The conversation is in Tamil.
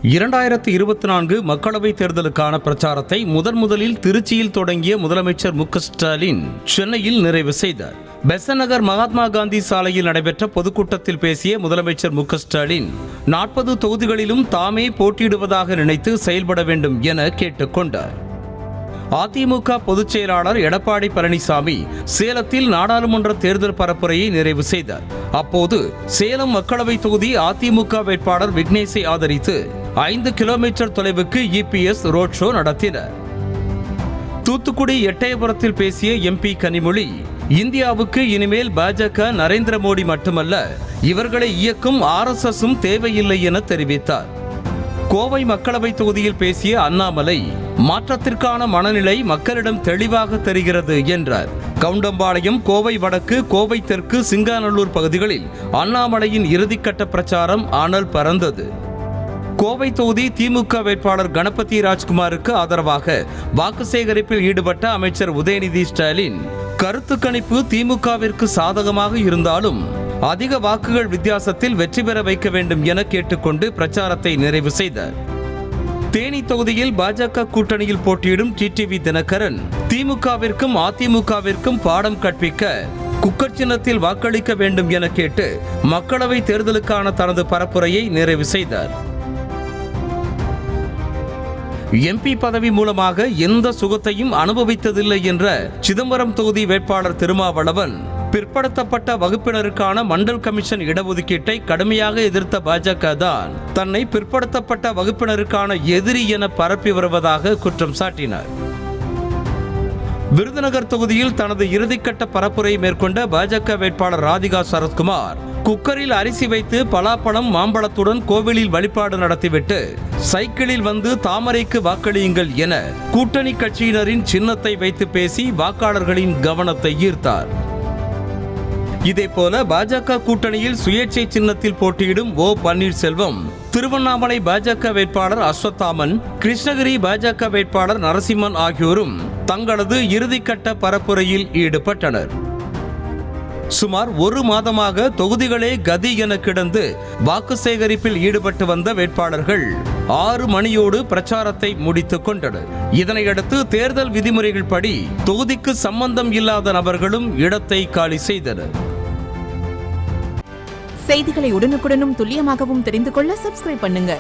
2024 மக்களவைத் தேர்தலுக்கான பிரச்சாரத்தை முதலில் திருச்சியில் தொடங்கிய முதலமைச்சர் மு.க.ஸ்டாலின் சென்னையில் நிறைவு செய்தார். பெசன்ட் நகர் மகாத்மா காந்தி சாலையில் நடைபெற்ற பொதுக்கூட்டத்தில் பேசிய முதலமைச்சர் மு.க.ஸ்டாலின் 40 தொகுதிகளிலும் தாமே போட்டியிடுவதாக நினைத்து செயல்பட வேண்டும் என கேட்டுக்கொண்டார். அதிமுக பொதுச் செயலாளர் எடப்பாடி பழனிசாமி சேலத்தில் நாடாளுமன்ற தேர்தல் பரப்புரையை நிறைவு செய்தார். அப்போது சேலம் மக்களவை தொகுதி அதிமுக வேட்பாளர் விக்னேஷை ஆதரித்து 5 கிலோமீட்டர் தொலைவுக்கு இபிஎஸ் ரோட் ஷோ நடத்தினர். தூத்துக்குடி எட்டயபுரத்தில் பேசிய எம்பி கனிமொழி, இந்தியாவுக்கு இனிமேல் பாஜக நரேந்திர மோடி மட்டுமல்ல, இவர்களை இயக்கும் RSSம் தேவையில்லை என தெரிவித்தார். கோவை மக்களவை தொகுதியில் பேசிய அண்ணாமலை, மாற்றத்திற்கான மனநிலை மக்களிடம் தெளிவாக தெரிகிறது என்றார். கவுண்டம்பாளையம், கோவை வடக்கு, கோவை தெற்கு, சிங்காநல்லூர் பகுதிகளில் அண்ணாமலையின் இறுதிக்கட்ட பிரச்சாரம் அனல் பறந்தது. கோவை தொகுதி திமுக வேட்பாளர் கணபதி ராஜ்குமாருக்கு ஆதரவாக வாக்கு சேகரிப்பில் ஈடுபட்ட அமைச்சர் உதயநிதி ஸ்டாலின், கருத்து கணிப்பு திமுகவிற்கு சாதகமாக இருந்தாலும் அதிக வாக்குகள் வித்தியாசத்தில் வெற்றி பெற வைக்க வேண்டும் என கேட்டுக்கொண்டு பிரச்சாரத்தை நிறைவு செய்தார். தேனி தொகுதியில் பாஜக கூட்டணியில் போட்டியிடும் டிடிவி தினகரன், திமுகவிற்கும் அதிமுகவிற்கும் பாடம் கற்பிக்க குக்கர் சின்னத்தில் வாக்களிக்க வேண்டும் என கேட்டு மக்களவை தேர்தலுக்கான தனது பரப்புரையை நிறைவு செய்தார். எம்பி பதவி மூலமாக எந்த சுகத்தையும் அனுபவித்ததில்லை என்ற சிதம்பரம் தொகுதி வேட்பாளர் திருமாவளவன், பிற்படுத்தப்பட்ட வகுப்பினருக்கான மண்டல் கமிஷன் இடஒதுக்கீட்டை கடுமையாக எதிர்த்த பாஜக தான் தன்னை பிற்படுத்தப்பட்ட வகுப்பினருக்கான எதிரி என பரப்பி வருவதாக குற்றம் சாட்டினார். விருதுநகர் தொகுதியில் தனது இறுதிக்கட்ட பரப்புரை மேற்கொண்ட பாஜக வேட்பாளர் ராதிகா சரத்குமார், குக்கரில் அரிசி வைத்து பலாப்பழம் மாம்பழத்துடன் கோவிலில் வழிபாடு நடத்திவிட்டு சைக்கிளில் வந்து தாமரைக்கு வாக்களியுங்கள் என கூட்டணி கட்சியினரின் சின்னத்தை வைத்து பேசி வாக்காளர்களின் கவனத்தை ஈர்த்தார். இதேபோல பாஜக கூட்டணியில் சுயேட்சை சின்னத்தில் போட்டியிடும் ஓ பன்னீர்செல்வம், திருவண்ணாமலை பாஜக வேட்பாளர் அஸ்வத்தாமன், கிருஷ்ணகிரி பாஜக வேட்பாளர் நரசிம்மன் ஆகியோரும் தங்களது இறுதிக்கட்ட பரப்புரையில் ஈடுபட்டனர். சுமார் 1 மாதமாக தொகுதிகளே கதி என கிடந்து வாக்கு சேகரிப்பில் ஈடுபட்டு வந்த வேட்பாளர்கள் 6 மணியோடு பிரச்சாரத்தை முடித்துக் கொண்டனர். இதனையடுத்து தேர்தல் விதிமுறைகள் படி தொகுதிக்கு சம்பந்தம் இல்லாத நபர்களும் இடத்தை காலி செய்தனர். செய்திகளை உடனுக்குடனும் துல்லியமாகவும் தெரிந்து கொள்ள சப்ஸ்கிரைப் பண்ணுங்க.